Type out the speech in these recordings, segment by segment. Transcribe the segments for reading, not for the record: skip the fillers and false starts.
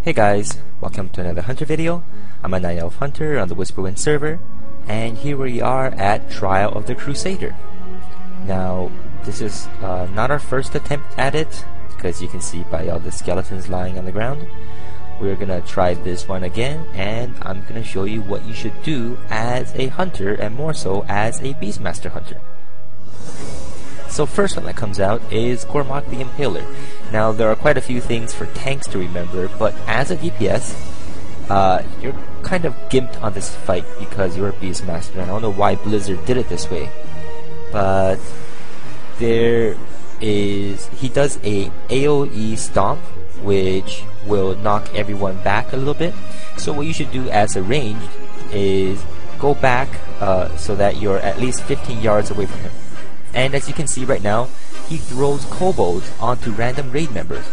Hey guys, welcome to another Hunter video. I'm a Night Elf Hunter on the Whisperwind server, and here we are at Trial of the Crusader. Now, this is not our first attempt at it, because you can see by all the skeletons lying on the ground. We're gonna try this one again, and I'm gonna show you what you should do as a hunter, and more so as a Beastmaster hunter. So first one that comes out is Cormac the Impaler. Now there are quite a few things for tanks to remember, but as a DPS, you're kind of gimped on this fight because you're a Beastmaster, and I don't know why Blizzard did it this way. But he does a AoE stomp, which will knock everyone back a little bit. So what you should do as a ranged is go back so that you're at least 15 yards away from him. And as you can see right now, he throws kobolds onto random raid members.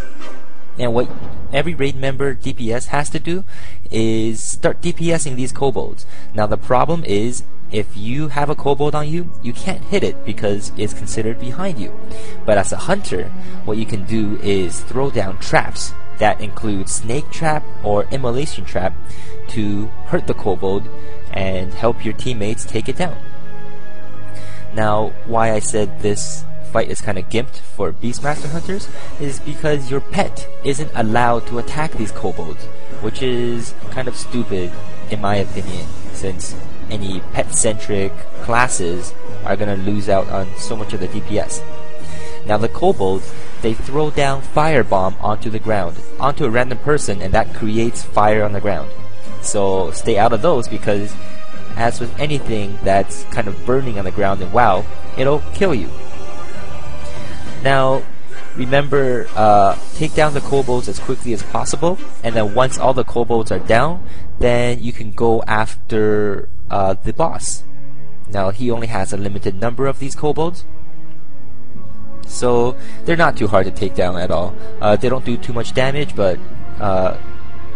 And what every raid member DPS has to do is start DPSing these kobolds. Now the problem is, if you have a kobold on you, you can't hit it because it's considered behind you. But as a hunter, what you can do is throw down traps that include snake trap or immolation trap to hurt the kobold and help your teammates take it down. Now, why I said this fight is kind of gimped for Beastmaster hunters is because your pet isn't allowed to attack these kobolds, which is kind of stupid in my opinion, since any pet-centric classes are going to lose out on so much of the DPS. Now the kobolds, they throw down firebomb onto the ground, onto a random person, and that creates fire on the ground. So stay out of those, because as with anything that's kind of burning on the ground in WoW, it'll kill you. Now, remember, take down the kobolds as quickly as possible, and then once all the kobolds are down, then you can go after the boss. Now, he only has a limited number of these kobolds, so they're not too hard to take down at all. They don't do too much damage, but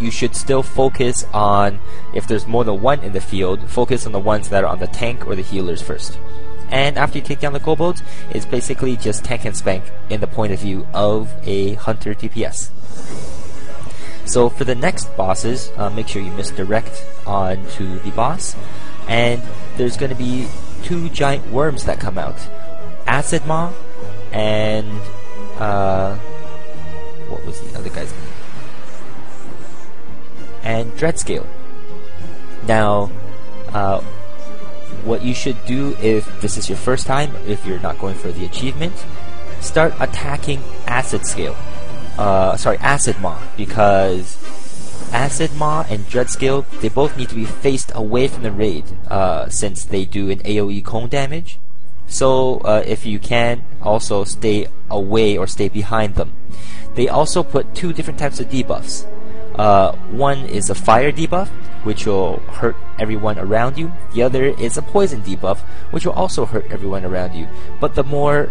you should still focus on, if there's more than one in the field, focus on the ones that are on the tank or the healers first. And after you take down the kobolds, it's basically just tank and spank in the point of view of a hunter DPS. So for the next bosses, make sure you misdirect onto the boss, and there's going to be two giant worms that come out. Acid Maw and what was the other guy's name? And Dreadscale. Now, what you should do if this is your first time, if you're not going for the achievement, start attacking Acid Maw, because Acid Maw and Dreadscale, they both need to be faced away from the raid, since they do an AoE cone damage. So if you can, also stay away or stay behind them. They also put two different types of debuffs. One is a fire debuff, which will hurt everyone around you. The other is a poison debuff, which will also hurt everyone around you. But the more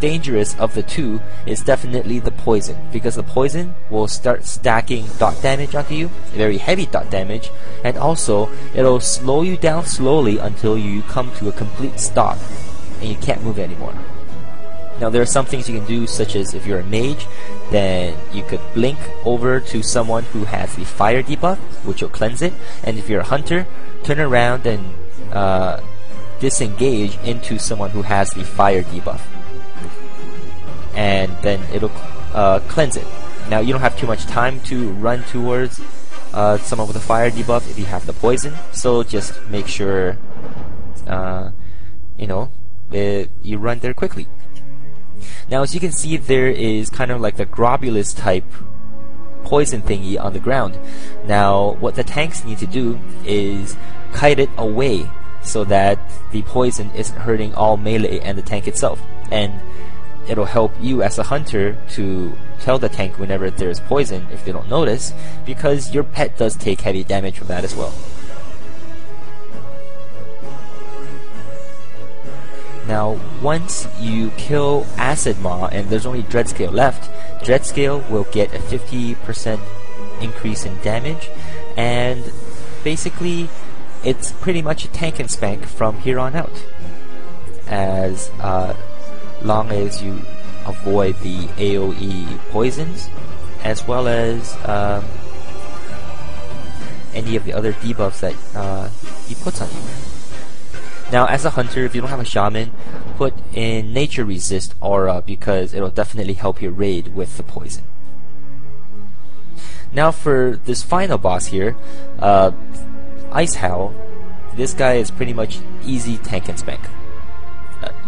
dangerous of the two is definitely the poison, because the poison will start stacking dot damage onto you, very heavy dot damage, and also it'll slow you down slowly until you come to a complete stop and you can't move anymore. Now there are some things you can do, such as if you're a mage, then you could blink over to someone who has the fire debuff, which will cleanse it, and if you're a hunter, turn around and disengage into someone who has the fire debuff, and then it'll cleanse it. Now you don't have too much time to run towards someone with a fire debuff if you have the poison, so just make sure you run there quickly. Now, as you can see, there is kind of like the globulus type poison thingy on the ground. Now, what the tanks need to do is kite it away so that the poison isn't hurting all melee and the tank itself. And it'll help you as a hunter to tell the tank whenever there's poison if they don't notice, because your pet does take heavy damage from that as well. Now, once you kill Acid Maw and there's only Dreadscale left, Dreadscale will get a 50% increase in damage, and basically it's pretty much a tank and spank from here on out, as long as you avoid the AoE poisons as well as any of the other debuffs that he puts on you. Now, as a hunter, if you don't have a shaman, put in nature resist aura because it'll definitely help your raid with the poison. Now for this final boss here, Ice Howl, this guy is pretty much easy tank and spank.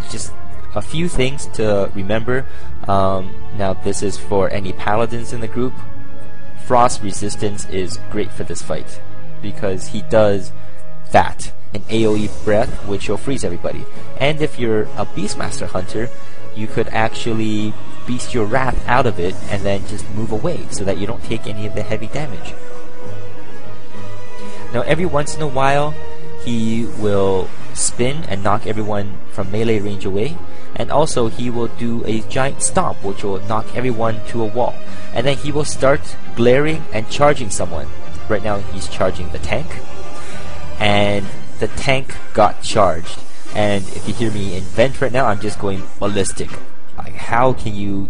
Just a few things to remember. Now this is for any paladins in the group. Frost resistance is great for this fight because he does that, an AoE breath which will freeze everybody. And if you're a Beastmaster hunter, you could actually beast your wrath out of it and then just move away so that you don't take any of the heavy damage. Now every once in a while he will spin and knock everyone from melee range away, and also he will do a giant stomp which will knock everyone to a wall, and then he will start glaring and charging someone. Right now he's charging the tank, and the tank got charged, and if you hear me invent right now, I'm just going ballistic. Like, how can you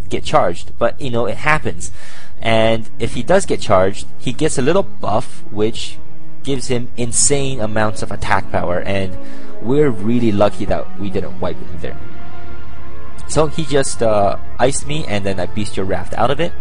get charged? But you know, it happens. And if he does get charged, he gets a little buff which gives him insane amounts of attack power, and we're really lucky that we didn't wipe him there. So he just iced me, and then I beast your wrath out of it.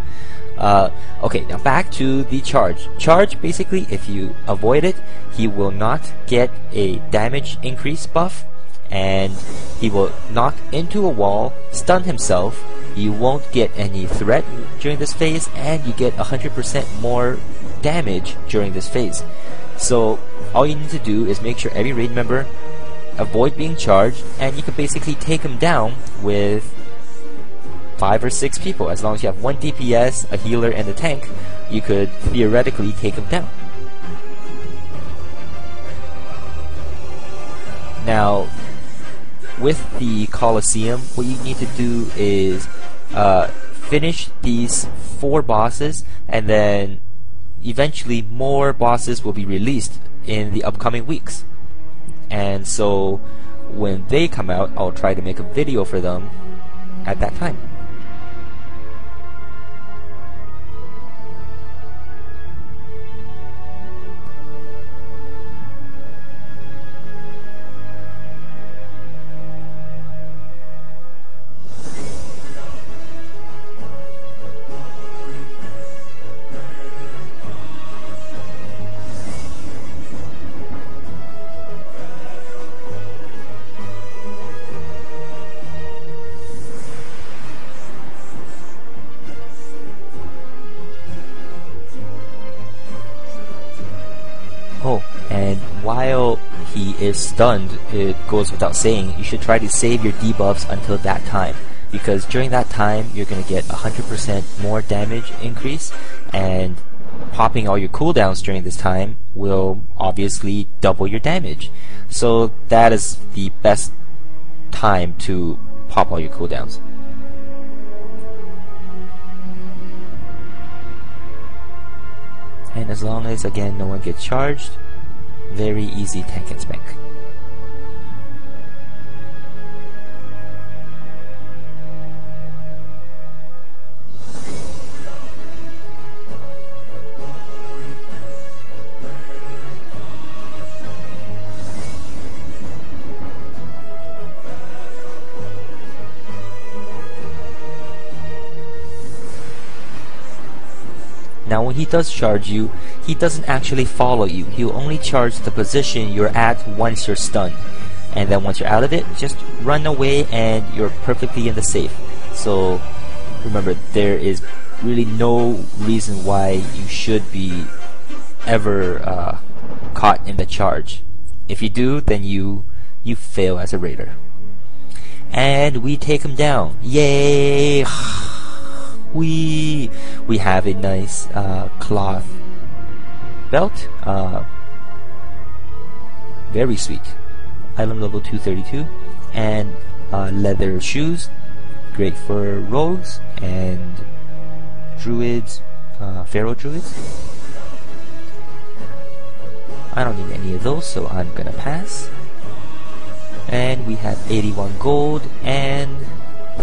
Okay, now back to the charge. Charge, basically, if you avoid it, he will not get a damage increase buff, and he will knock into a wall, stun himself. You won't get any threat during this phase, and you get 100% more damage during this phase. So all you need to do is make sure every raid member avoid being charged, and you can basically take him down with 5 or 6 people. As long as you have 1 DPS, a healer, and a tank, you could theoretically take him down. Now, with the Colosseum, what you need to do is finish these 4 bosses, and then eventually more bosses will be released in the upcoming weeks. And so when they come out, I'll try to make a video for them at that time. Oh, and while he is stunned, it goes without saying, you should try to save your debuffs until that time, because during that time you're going to get 100% more damage increase, and popping all your cooldowns during this time will obviously double your damage. So that is the best time to pop all your cooldowns. And as long as, again, no one gets charged, very easy tank and spank. Now when he does charge you, he doesn't actually follow you. He'll only charge the position you're at once you're stunned. And then once you're out of it, just run away and you're perfectly in the safe. So remember, there is really no reason why you should be ever caught in the charge. If you do, then you fail as a raider. And we take him down. Yay! We have a nice cloth belt, very sweet, item level 232, and leather shoes, great for rogues and druids, pharaoh druids. I don't need any of those, so I'm gonna pass. And we have 81 gold and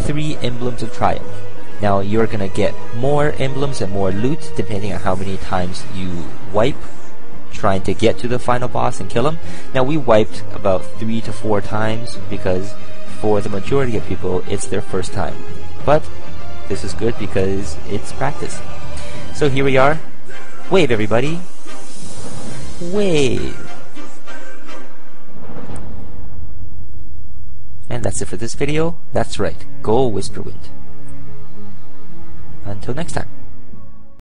3 emblems of triumph. Now you're gonna get more emblems and more loot depending on how many times you wipe trying to get to the final boss and kill him. Now we wiped about 3 to 4 times because for the majority of people it's their first time. But this is good because it's practice. So here we are. Wave, everybody. Wave. And that's it for this video. That's right. Go Whisperwind. Until next time.